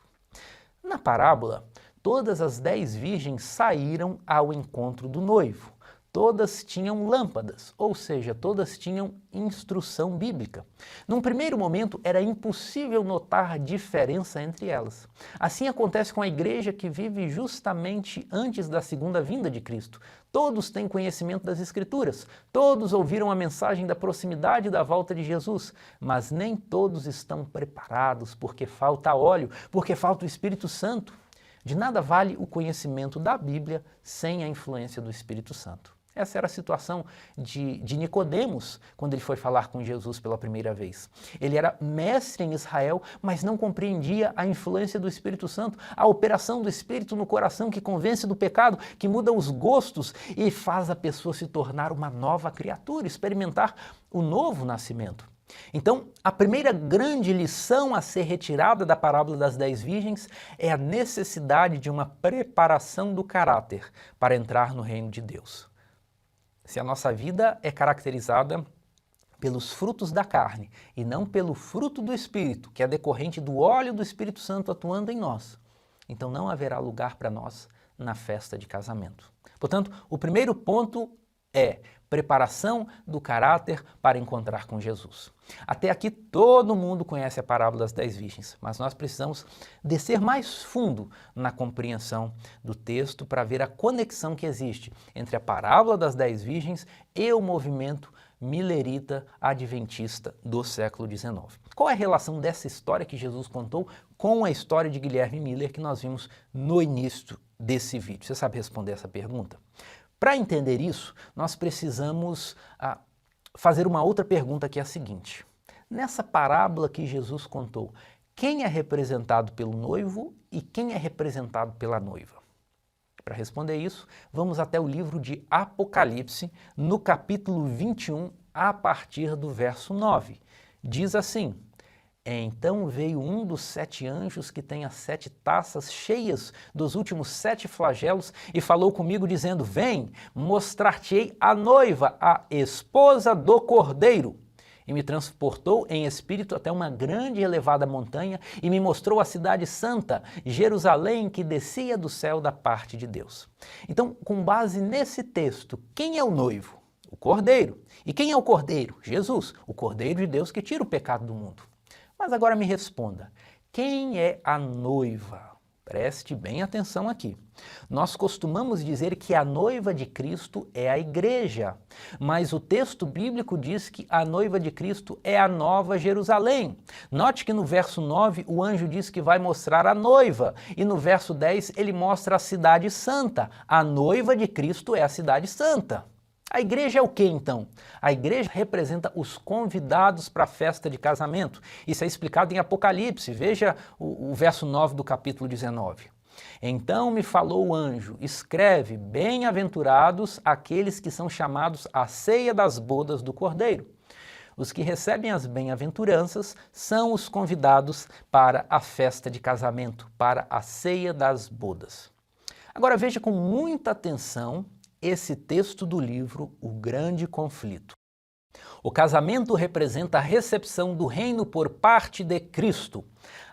Na parábola, todas as 10 virgens saíram ao encontro do noivo. todas tinham lâmpadas, ou seja, todas tinham instrução bíblica. Num primeiro momento, era impossível notar diferença entre elas. Assim acontece com a igreja que vive justamente antes da segunda vinda de Cristo. Todos têm conhecimento das Escrituras, todos ouviram a mensagem da proximidade da volta de Jesus, mas nem todos estão preparados porque falta óleo, porque falta o Espírito Santo. De nada vale o conhecimento da Bíblia sem a influência do Espírito Santo. Essa era a situação de Nicodemos quando ele foi falar com Jesus pela primeira vez. Ele era mestre em Israel, mas não compreendia a influência do Espírito Santo, a operação do Espírito no coração que convence do pecado, que muda os gostos e faz a pessoa se tornar uma nova criatura, experimentar o novo nascimento. Então, a primeira grande lição a ser retirada da parábola das 10 virgens é a necessidade de uma preparação do caráter para entrar no reino de Deus. Se a nossa vida é caracterizada pelos frutos da carne e não pelo fruto do Espírito, que é decorrente do óleo do Espírito Santo atuando em nós, então não haverá lugar para nós na festa de casamento. Portanto, o primeiro ponto é preparação do caráter para encontrar com Jesus. Até aqui todo mundo conhece a parábola das 10 virgens, mas nós precisamos descer mais fundo na compreensão do texto para ver a conexão que existe entre a parábola das 10 virgens e o movimento milerita adventista do século XIX. Qual é a relação dessa história que Jesus contou com a história de Guilherme Miller que nós vimos no início desse vídeo? Você sabe responder essa pergunta? Para entender isso, nós precisamos fazer uma outra pergunta que é a seguinte. Nessa parábola que Jesus contou, quem é representado pelo noivo e quem é representado pela noiva? Para responder isso, vamos até o livro de Apocalipse, no capítulo 21, a partir do verso 9. Diz assim: Então veio um dos 7 anjos que tem as 7 taças cheias dos últimos 7 flagelos e falou comigo dizendo: Vem, mostrar-te-ei a noiva, a esposa do Cordeiro. E me transportou em espírito até uma grande e elevada montanha e me mostrou a cidade santa, Jerusalém, que descia do céu da parte de Deus. Então, com base nesse texto, quem é o noivo? O Cordeiro. E quem é o Cordeiro? Jesus, o Cordeiro de Deus que tira o pecado do mundo. Mas agora me responda, quem é a noiva? Preste bem atenção aqui. Nós costumamos dizer que a noiva de Cristo é a igreja, mas o texto bíblico diz que a noiva de Cristo é a nova Jerusalém. Note que no verso 9 o anjo diz que vai mostrar a noiva, e no verso 10 ele mostra a cidade santa. A noiva de Cristo é a cidade santa. A igreja é o que então? A igreja representa os convidados para a festa de casamento. Isso é explicado em Apocalipse. Veja o verso 9 do capítulo 19. Então me falou o anjo, escreve, bem-aventurados aqueles que são chamados à ceia das bodas do Cordeiro. Os que recebem as bem-aventuranças são os convidados para a festa de casamento, para a ceia das bodas. Agora veja com muita atenção esse texto do livro O Grande Conflito. O casamento representa a recepção do reino por parte de Cristo.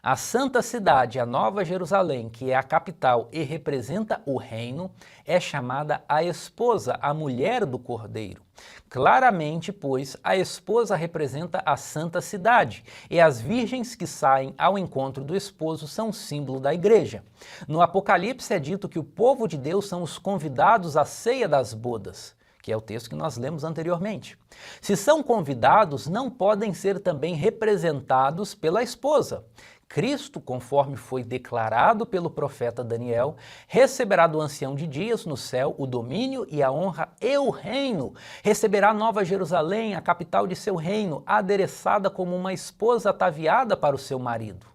A santa cidade, a Nova Jerusalém, que é a capital e representa o reino, é chamada a esposa, a mulher do Cordeiro. Claramente, pois, a esposa representa a santa cidade e as virgens que saem ao encontro do esposo são símbolo da igreja. No Apocalipse é dito que o povo de Deus são os convidados à ceia das bodas, que é o texto que nós lemos anteriormente. Se são convidados, não podem ser também representados pela esposa. Cristo, conforme foi declarado pelo profeta Daniel, receberá do ancião de dias no céu o domínio e a honra e o reino. Receberá Nova Jerusalém, a capital de seu reino, adereçada como uma esposa ataviada para o seu marido.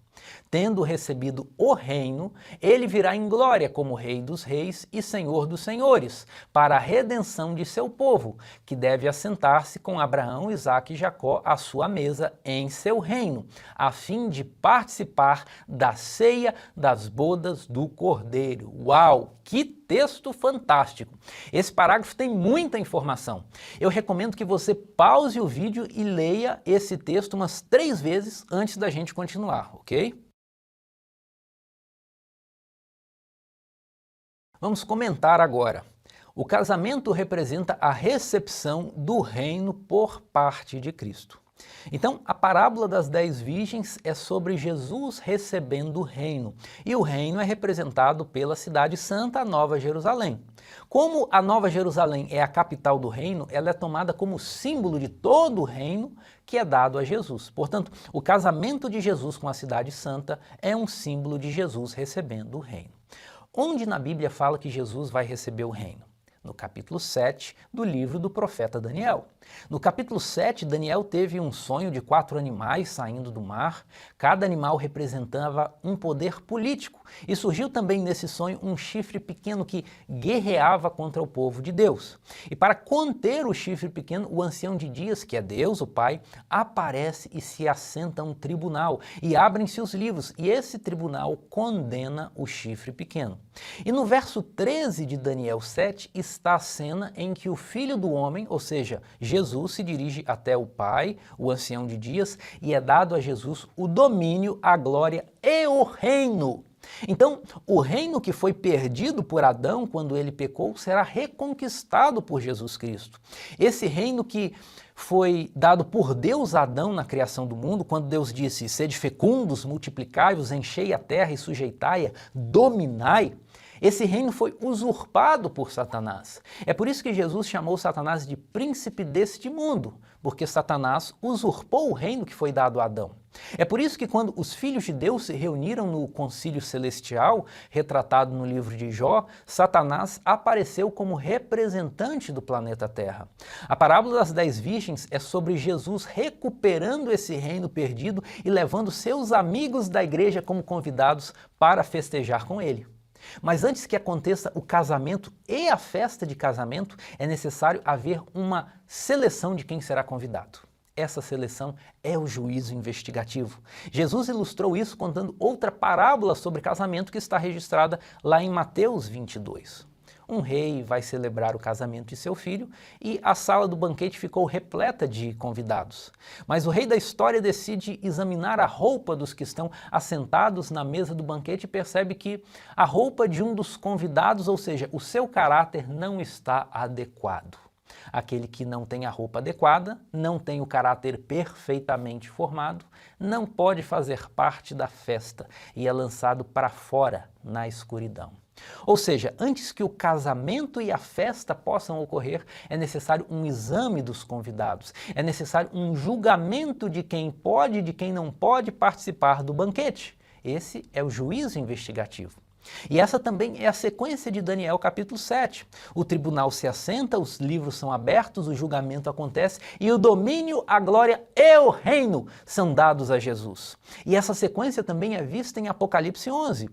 Tendo recebido o reino, ele virá em glória como Rei dos Reis e Senhor dos Senhores, para a redenção de seu povo, que deve assentar-se com Abraão, Isaque e Jacó à sua mesa em seu reino, a fim de participar da ceia das bodas do Cordeiro. Uau! Que texto fantástico! Esse parágrafo tem muita informação. Eu recomendo que você pause o vídeo e leia esse texto umas 3 vezes antes da gente continuar, ok? Vamos comentar agora. O casamento representa a recepção do reino por parte de Cristo. Então, a parábola das 10 virgens é sobre Jesus recebendo o reino, e o reino é representado pela cidade santa, a Nova Jerusalém. Como a Nova Jerusalém é a capital do reino, ela é tomada como símbolo de todo o reino que é dado a Jesus. Portanto, o casamento de Jesus com a cidade santa é um símbolo de Jesus recebendo o reino. Onde na Bíblia fala que Jesus vai receber o reino? No capítulo 7 do livro do profeta Daniel. No capítulo 7, Daniel teve um sonho de 4 animais saindo do mar. Cada animal representava um poder político. E surgiu também nesse sonho um chifre pequeno que guerreava contra o povo de Deus. E para conter o chifre pequeno, o ancião de dias, que é Deus, o Pai, aparece e se assenta um tribunal. E abrem-se os livros, e esse tribunal condena o chifre pequeno. E no verso 13 de Daniel 7 está a cena em que o Filho do Homem, ou seja, Jesus, se dirige até o Pai, o ancião de dias, e é dado a Jesus o domínio, a glória e o reino. Então, o reino que foi perdido por Adão quando ele pecou será reconquistado por Jesus Cristo. Esse reino que foi dado por Deus a Adão na criação do mundo, quando Deus disse: sede fecundos, multiplicai-vos, enchei a terra e sujeitai-a, dominai. Esse reino foi usurpado por Satanás. É por isso que Jesus chamou Satanás de príncipe deste mundo, porque Satanás usurpou o reino que foi dado a Adão. É por isso que quando os filhos de Deus se reuniram no concílio celestial, retratado no livro de Jó, Satanás apareceu como representante do planeta Terra. A parábola das 10 virgens é sobre Jesus recuperando esse reino perdido e levando seus amigos da igreja como convidados para festejar com ele. Mas antes que aconteça o casamento e a festa de casamento, é necessário haver uma seleção de quem será convidado. Essa seleção é o juízo investigativo. Jesus ilustrou isso contando outra parábola sobre casamento que está registrada lá em Mateus 22. Um rei vai celebrar o casamento de seu filho e a sala do banquete ficou repleta de convidados. Mas o rei da história decide examinar a roupa dos que estão assentados na mesa do banquete e percebe que a roupa de um dos convidados, ou seja, o seu caráter, não está adequado. Aquele que não tem a roupa adequada, não tem o caráter perfeitamente formado, não pode fazer parte da festa e é lançado para fora na escuridão. Ou seja, antes que o casamento e a festa possam ocorrer, é necessário um exame dos convidados, é necessário um julgamento de quem pode e de quem não pode participar do banquete. Esse é o juízo investigativo. E essa também é a sequência de Daniel capítulo 7. O tribunal se assenta, os livros são abertos, o julgamento acontece e o domínio, a glória e o reino são dados a Jesus. E essa sequência também é vista em Apocalipse 11.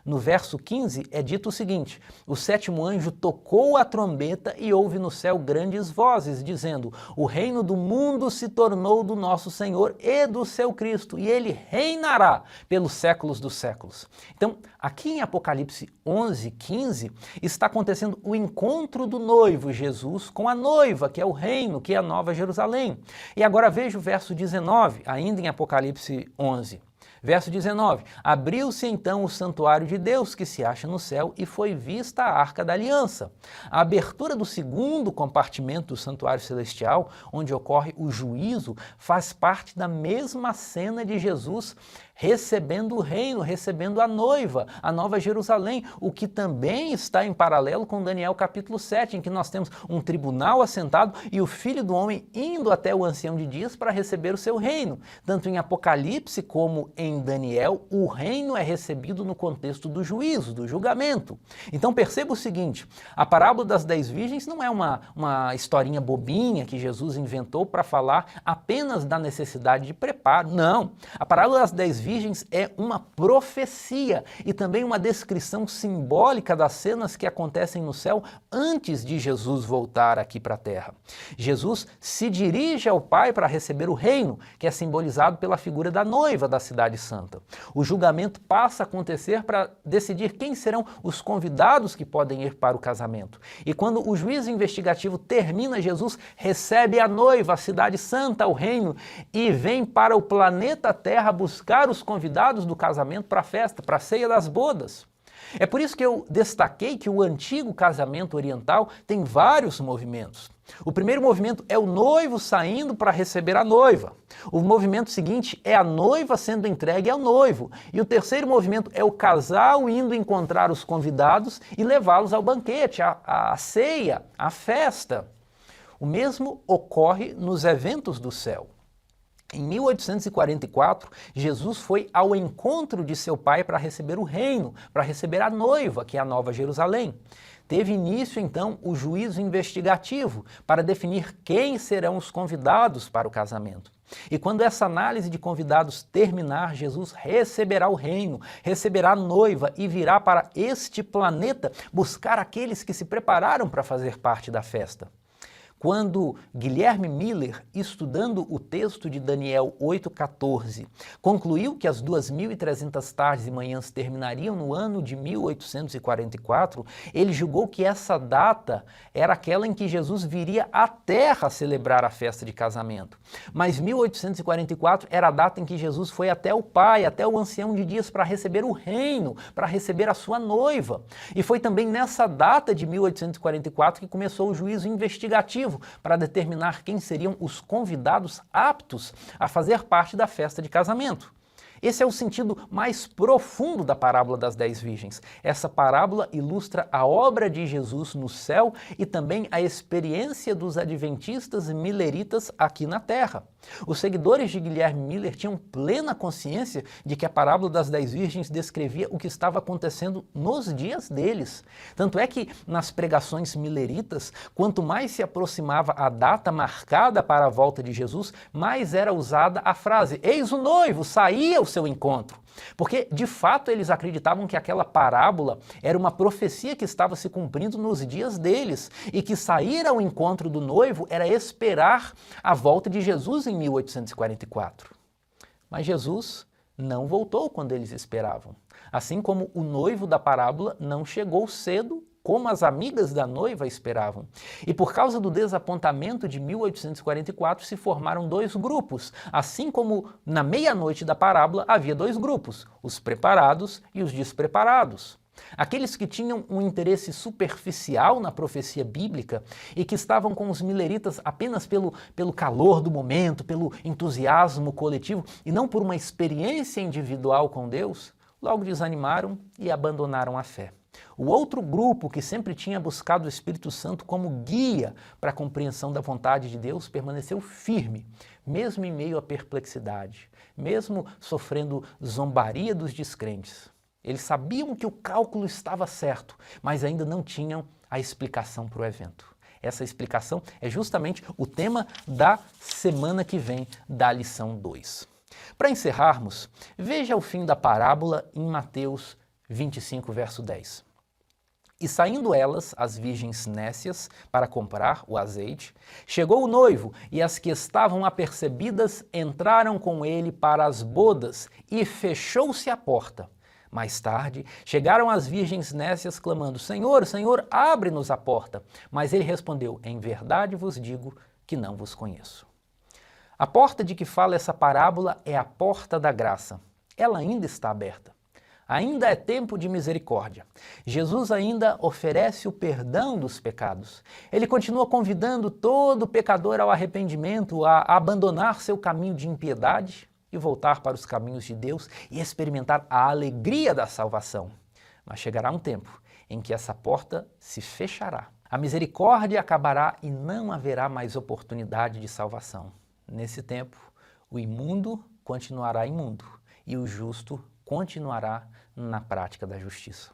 No verso 15 é dito o seguinte: o 7º anjo tocou a trombeta e houve no céu grandes vozes, dizendo: o reino do mundo se tornou do nosso Senhor e do seu Cristo, e ele reinará pelos séculos dos séculos. Então, aqui em Apocalipse 11, 15, está acontecendo o encontro do noivo Jesus com a noiva, que é o reino, que é a Nova Jerusalém. E agora veja o verso 19, ainda em Apocalipse 11. Verso 19, abriu-se então o santuário de Deus que se acha no céu e foi vista a Arca da Aliança. A abertura do segundo compartimento do santuário celestial, onde ocorre o juízo, faz parte da mesma cena de Jesus recebendo o reino, recebendo a noiva, a Nova Jerusalém, o que também está em paralelo com Daniel capítulo 7, em que nós temos um tribunal assentado e o Filho do Homem indo até o ancião de dias para receber o seu reino. Tanto em Apocalipse como em Daniel, o reino é recebido no contexto do juízo, do julgamento. Então perceba o seguinte, a parábola das 10 virgens não é uma historinha bobinha que Jesus inventou para falar apenas da necessidade de preparo, não. A parábola das 10 virgens é uma profecia e também uma descrição simbólica das cenas que acontecem no céu antes de Jesus voltar aqui para a terra. Jesus se dirige ao Pai para receber o reino, que é simbolizado pela figura da noiva da cidade santa. O julgamento passa a acontecer para decidir quem serão os convidados que podem ir para o casamento. E quando o juízo investigativo termina, Jesus recebe a noiva, a cidade santa, o reino, e vem para o planeta Terra buscar os convidados do casamento para a festa, para a ceia das bodas. É por isso que eu destaquei que o antigo casamento oriental tem vários movimentos. O primeiro movimento é o noivo saindo para receber a noiva. O movimento seguinte é a noiva sendo entregue ao noivo. E o terceiro movimento é o casal indo encontrar os convidados e levá-los ao banquete, à ceia, à festa. O mesmo ocorre nos eventos do céu. Em 1844, Jesus foi ao encontro de seu pai para receber o reino, para receber a noiva, que é a Nova Jerusalém. Teve início, então, o juízo investigativo para definir quem serão os convidados para o casamento. E quando essa análise de convidados terminar, Jesus receberá o reino, receberá a noiva e virá para este planeta buscar aqueles que se prepararam para fazer parte da festa. Quando Guilherme Miller, estudando o texto de Daniel 8,14, concluiu que as 2.300 tardes e manhãs terminariam no ano de 1844, ele julgou que essa data era aquela em que Jesus viria à Terra celebrar a festa de casamento. Mas 1844 era a data em que Jesus foi até o Pai, até o ancião de dias, para receber o reino, para receber a sua noiva. E foi também nessa data de 1844 que começou o juízo investigativo, para determinar quem seriam os convidados aptos a fazer parte da festa de casamento. Esse é o sentido mais profundo da parábola das 10 virgens. Essa parábola ilustra a obra de Jesus no céu e também a experiência dos adventistas milleritas aqui na terra. Os seguidores de Guilherme Miller tinham plena consciência de que a parábola das 10 virgens descrevia o que estava acontecendo nos dias deles. Tanto é que, nas pregações milleritas, quanto mais se aproximava a data marcada para a volta de Jesus, mais era usada a frase: "Eis o noivo, saía ao seu encontro". Porque, de fato, eles acreditavam que aquela parábola era uma profecia que estava se cumprindo nos dias deles e que sair ao encontro do noivo era esperar a volta de Jesus em 1844. Mas Jesus não voltou quando eles esperavam. Assim como o noivo da parábola não chegou cedo como as amigas da noiva esperavam. E por causa do desapontamento de 1844 se formaram dois grupos, assim como na meia-noite da parábola havia dois grupos, os preparados e os despreparados. Aqueles que tinham um interesse superficial na profecia bíblica e que estavam com os milleritas apenas pelo calor do momento, pelo entusiasmo coletivo e não por uma experiência individual com Deus, logo desanimaram e abandonaram a fé. O outro grupo, que sempre tinha buscado o Espírito Santo como guia para a compreensão da vontade de Deus, permaneceu firme, mesmo em meio à perplexidade, mesmo sofrendo zombaria dos descrentes. Eles sabiam que o cálculo estava certo, mas ainda não tinham a explicação para o evento. Essa explicação é justamente o tema da semana que vem, da lição 2. Para encerrarmos, veja o fim da parábola em Mateus 25, verso 10. E saindo elas, as virgens nécias, para comprar o azeite, chegou o noivo, e as que estavam apercebidas entraram com ele para as bodas, e fechou-se a porta. Mais tarde, chegaram as virgens nécias clamando: Senhor, Senhor, abre-nos a porta. Mas ele respondeu: Em verdade vos digo que não vos conheço. A porta de que fala essa parábola é a porta da graça. Ela ainda está aberta. Ainda é tempo de misericórdia. Jesus ainda oferece o perdão dos pecados. Ele continua convidando todo pecador ao arrependimento, a abandonar seu caminho de impiedade e voltar para os caminhos de Deus e experimentar a alegria da salvação. Mas chegará um tempo em que essa porta se fechará. A misericórdia acabará e não haverá mais oportunidade de salvação. Nesse tempo, o imundo continuará imundo e o justo continuará na prática da justiça.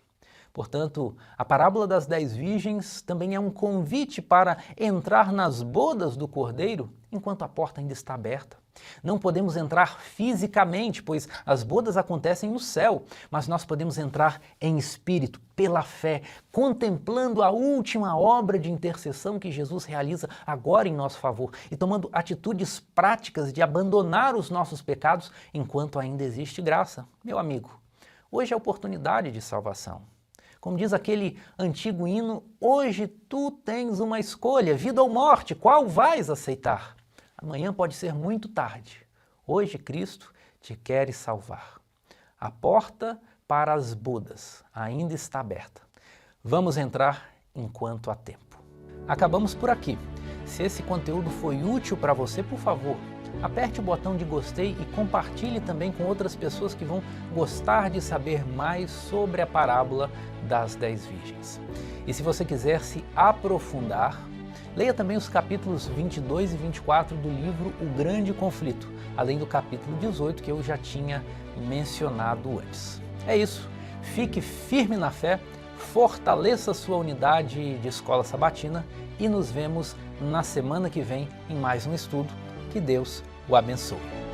Portanto, a parábola das 10 virgens também é um convite para entrar nas bodas do Cordeiro enquanto a porta ainda está aberta. Não podemos entrar fisicamente, pois as bodas acontecem no céu, mas nós podemos entrar em espírito, pela fé, contemplando a última obra de intercessão que Jesus realiza agora em nosso favor e tomando atitudes práticas de abandonar os nossos pecados enquanto ainda existe graça. Meu amigo, hoje é a oportunidade de salvação. Como diz aquele antigo hino, hoje tu tens uma escolha, vida ou morte, qual vais aceitar? Amanhã pode ser muito tarde. Hoje Cristo te quer salvar. A porta para as bodas ainda está aberta. Vamos entrar enquanto há tempo. Acabamos por aqui. Se esse conteúdo foi útil para você, por favor, aperte o botão de gostei e compartilhe também com outras pessoas que vão gostar de saber mais sobre a parábola das 10 virgens. E se você quiser se aprofundar, leia também os capítulos 22 e 24 do livro O Grande Conflito, além do capítulo 18 que eu já tinha mencionado antes. É isso, fique firme na fé, fortaleça sua unidade de escola sabatina e nos vemos na semana que vem em mais um estudo. Que Deus o abençoe.